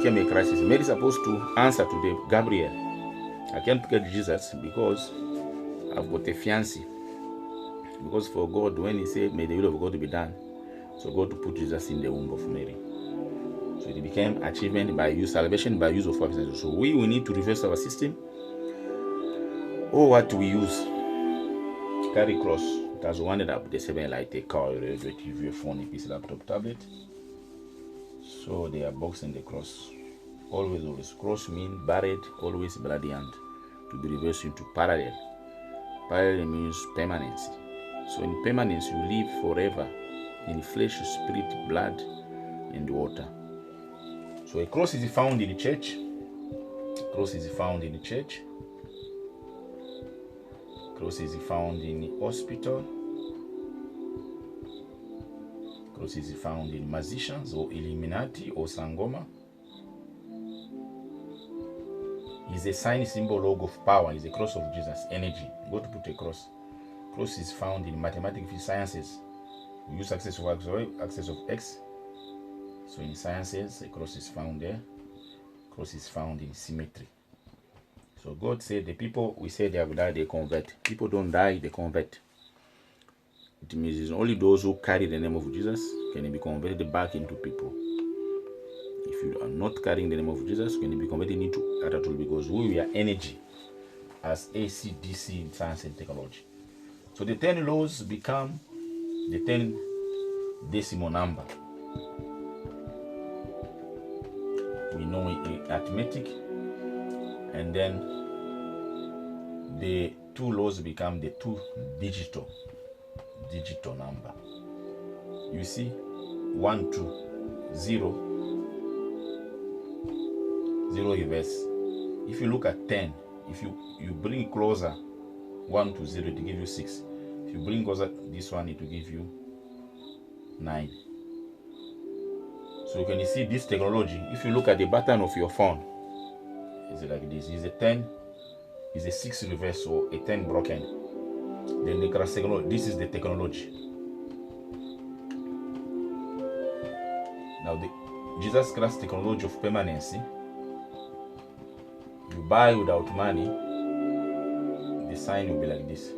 became a crisis. Mary is supposed to answer to the Gabriel. I can't get Jesus because I've got a fiancé. Because for God, when he said, may the will of God be done, so God to put Jesus in the womb of Mary. So it became achievement by use, salvation by use of weapons. So we need to reverse our system. Or what we use, carry cross. It has wound up the 7 like a car, a radio, TV, a phone, a PC, laptop, tablet. So they are boxing the cross. Always. Cross means buried, always bloody hand. To be reversed into parallel. Parallel means permanency. So in permanence, you live forever in flesh, spirit, blood, and water. So a cross is found in the church. Cross is found in the church. Cross is found in the hospital. Cross is found in musicians or Illuminati or Sangoma. Is a sign, symbol, logo of power. Is a cross of Jesus, energy. Go to put a cross. Cross is found in mathematical sciences. We use axis of X. So in sciences, a cross is found there. Cross is found in symmetry. So God said the people we say they have died, they convert. People don't die, they convert. It means it's only those who carry the name of Jesus can be converted back into people. If you are not carrying the name of Jesus, you can be converted into other tool, because we are energy as AC, DC in science and technology. So the 10 laws become the 10 decimal number. We know arithmetic, and then the 2 laws become the 2 digital number. You see, 1, 2, 0, 0 reverse. If you look at 10, if you bring closer 1 to 0, it will give you 6. If you bring closer this one, it will give you 9. So you can see this technology. If you look at the button of your phone, it's like this. Is a 10, is a 6 reverse, or a 10 broken. Then the cross technology. This is the technology. Now the Jesus Christ technology of permanency. You buy without money, the sign will be like this.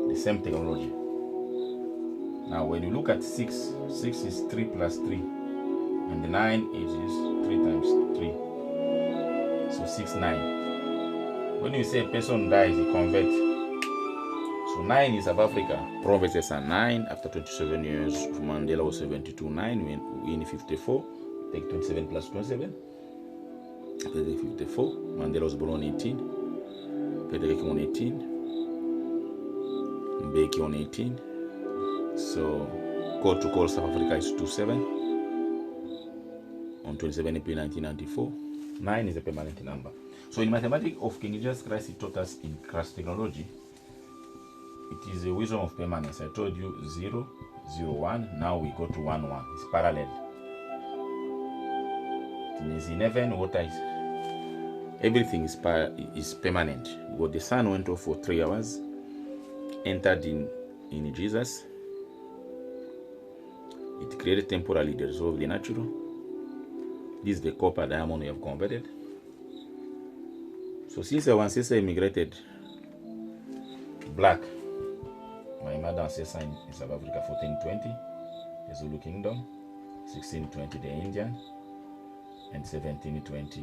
The same technology. Now when you look at 6 is 3 plus 3. And the 9 is 3 times 3. So 6, 9. When you say a person dies, he converts. So 9 in South Africa. Provinces are 9 after 27 years. Mandela was 72. 9 in 54. Take 27 plus 27. 54. Mandela was born on 18. Peter on 18. Mbeki on 18. So call to call South Africa is 27. On 27 April 1994. 9 is a permanent number. So in mathematics of King Jesus Christ, he taught us in Christ technology. It is a wisdom of permanence. I told you 0, 0, 1. Now we go to 1, 1. It's parallel. It means in heaven, water is, everything is permanent. But the sun went off for 3 hours, entered in Jesus. It created temporarily the result of the natural. This is the copper diamond we have converted. So since our ancestor immigrated black, my mother ancestor in South Africa 1420, the Zulu Kingdom, 1620 the Indian, and 1720,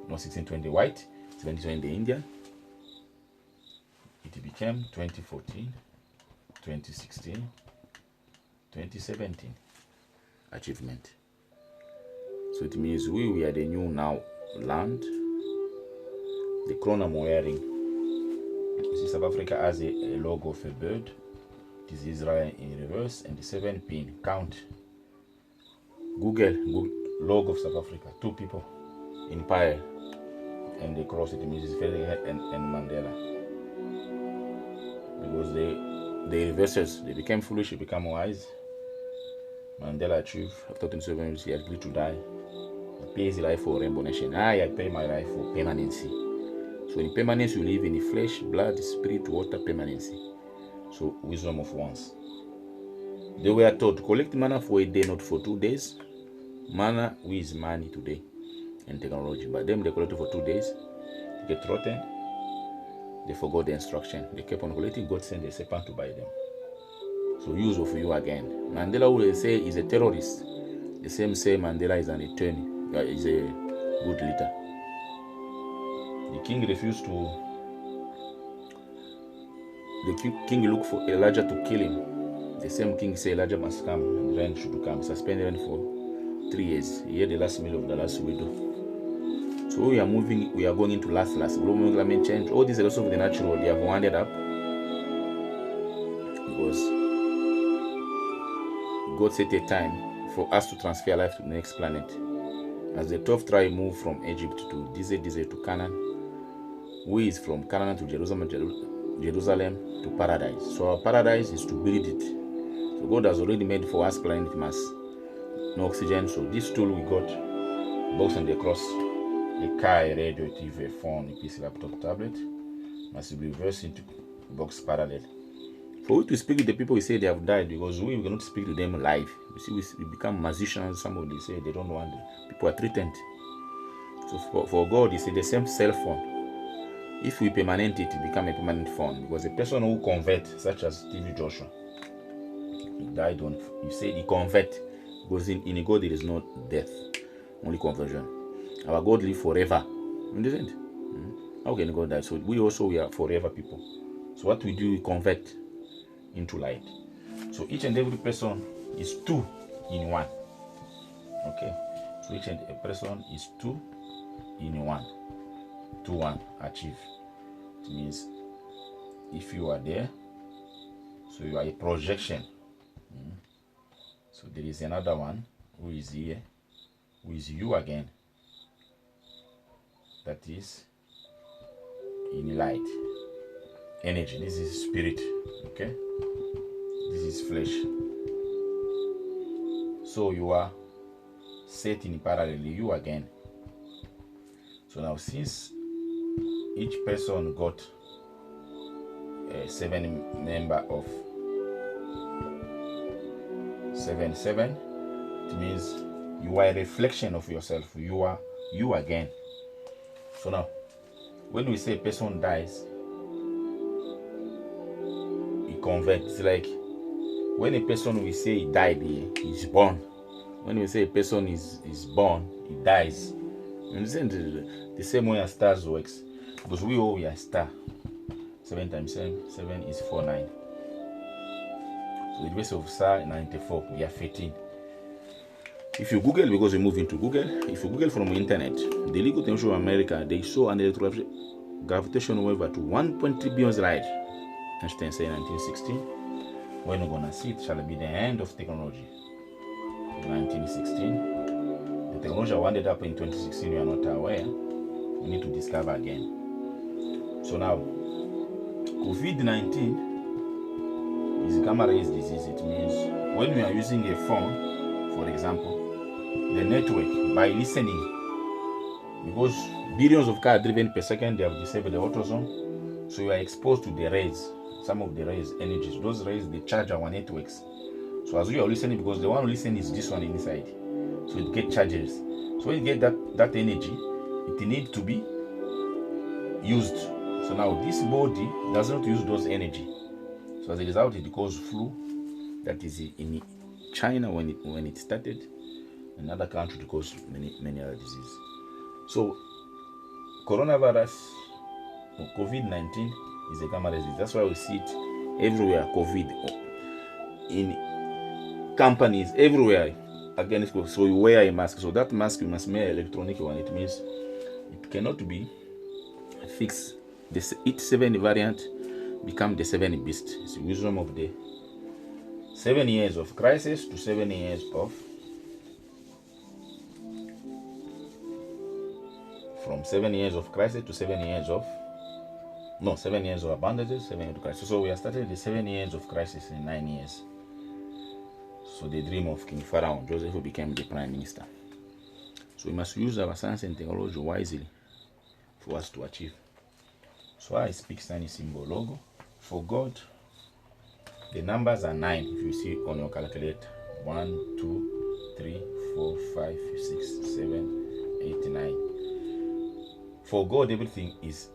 no 1620 white, 1720 the Indian. It became 2014, 2016, 2017 achievement. So it means we are the new now land. The crown I'm wearing, you see South Africa has a logo of a bird. It is Israel in reverse, and the 7 pin count. Google logo of South Africa, 2 people in pile, and the cross. It means it's Ferdinand and Mandela, because they reverses. They became foolish, they became wise. Mandela achieved after 27 years. He agreed to die. He pays his life for Rainbow Nation. I pay my life for permanency. So in permanence, you live in the flesh, blood, spirit, water, permanency. So wisdom of once. They were taught, collect manna for a day, not for 2 days. Mana, we is money today and technology. But them, they collected for 2 days. They get rotten. They forgot the instruction. They kept on collecting. God sent a serpent to buy them. So use of you again. Mandela will say is a terrorist. The same say Mandela is an attorney. Is a good leader. The king refused to. The king looked for Elijah to kill him. The same king say Elijah must come and rain should come. Suspend rain for 3 years. He had the last meal of the last widow. So we are moving. We are going into last. Global climate change. All these laws of the natural they have wounded up because God set a time for us to transfer life to the next planet. As the 12th tribe moved from Egypt to desert to Canaan, we is from Canaan to Jerusalem to paradise. So our paradise is to build it. So God has already made for us planet mass, no oxygen. So this tool we got, box on the cross, a car, a radio, a TV, a phone, a PC, laptop, tablet, must be reversed into box parallel. For we to speak to the people, we say they have died because we cannot speak to them live. You see, we become musicians. Somebody say they don't want it. People are threatened. So for God, he said the same cell phone. If we permanent it, it become a permanent phone. Because a person who convert, such as TV Joshua, he died on. You say he convert because in God there is no death, only conversion. Our God live forever. You understand? How can God die? So we are forever people. So what we do, we convert into light. So each and every person is 2 in 1. Okay. So each and every person is 2 in 1. 2 1 achieve. It means if you are there, so you are a projection. So there is another one who is here, who is you again. That is in light. Energy. This is spirit. Okay. This is flesh. So you are set in parallel, you again. So now since each person got a 7 member of 7 7, it means you are a reflection of yourself. You are you again. So now when we say a person dies, he converts. It's like when a person we say he died, he is born. When we say a person is born, he dies. You understand the same way as stars works? Because we are star. 7 times 7 is 49. So the base of star 94, we are 15. If you Google, because we move into Google, if you Google from the internet, the legal tension of America, they saw an gravitational wave at 1.3 billion light. Einstein said in 1916, when we're gonna see it shall be the end of technology. 1916, the technology wound up in 2016. We are not aware. We need to discover again. So now, COVID-19 is gamma rays disease. It means when we are using a phone, for example, the network, by listening, because billions of cars driven per second, they have disabled the autozone, so you are exposed to the rays, some of the rays energies. Those rays, they charge our networks. So as you are listening, because the one who listen is this one inside, so it gets charges. So when you get that energy, it needs to be used. So now this body does not use those energy. So as a result, it causes flu. That is in China when it started. In other countries, it causes many other diseases. So coronavirus or COVID-19 is a gamma ray disease. That's why we see it everywhere. COVID in companies everywhere. Again, so you wear a mask. So that mask you must wear electronic one. It means it cannot be fixed. Each 7 variant become the 7 beast. It's the wisdom of the 7 years of crisis to 7 years of, from 7 years of crisis to 7 years of, 7 years of abundance, 7 years of crisis. So we are starting the 7 years of crisis in 9 years. So the dream of King Pharaoh, Joseph, who became the prime minister. So we must use our science and technology wisely for us to achieve. So I speak sign symbol logo. For God, the numbers are 9. If you see on your calculator, 1 2 3 4 5, 6, 7, 8, 9. For God, everything is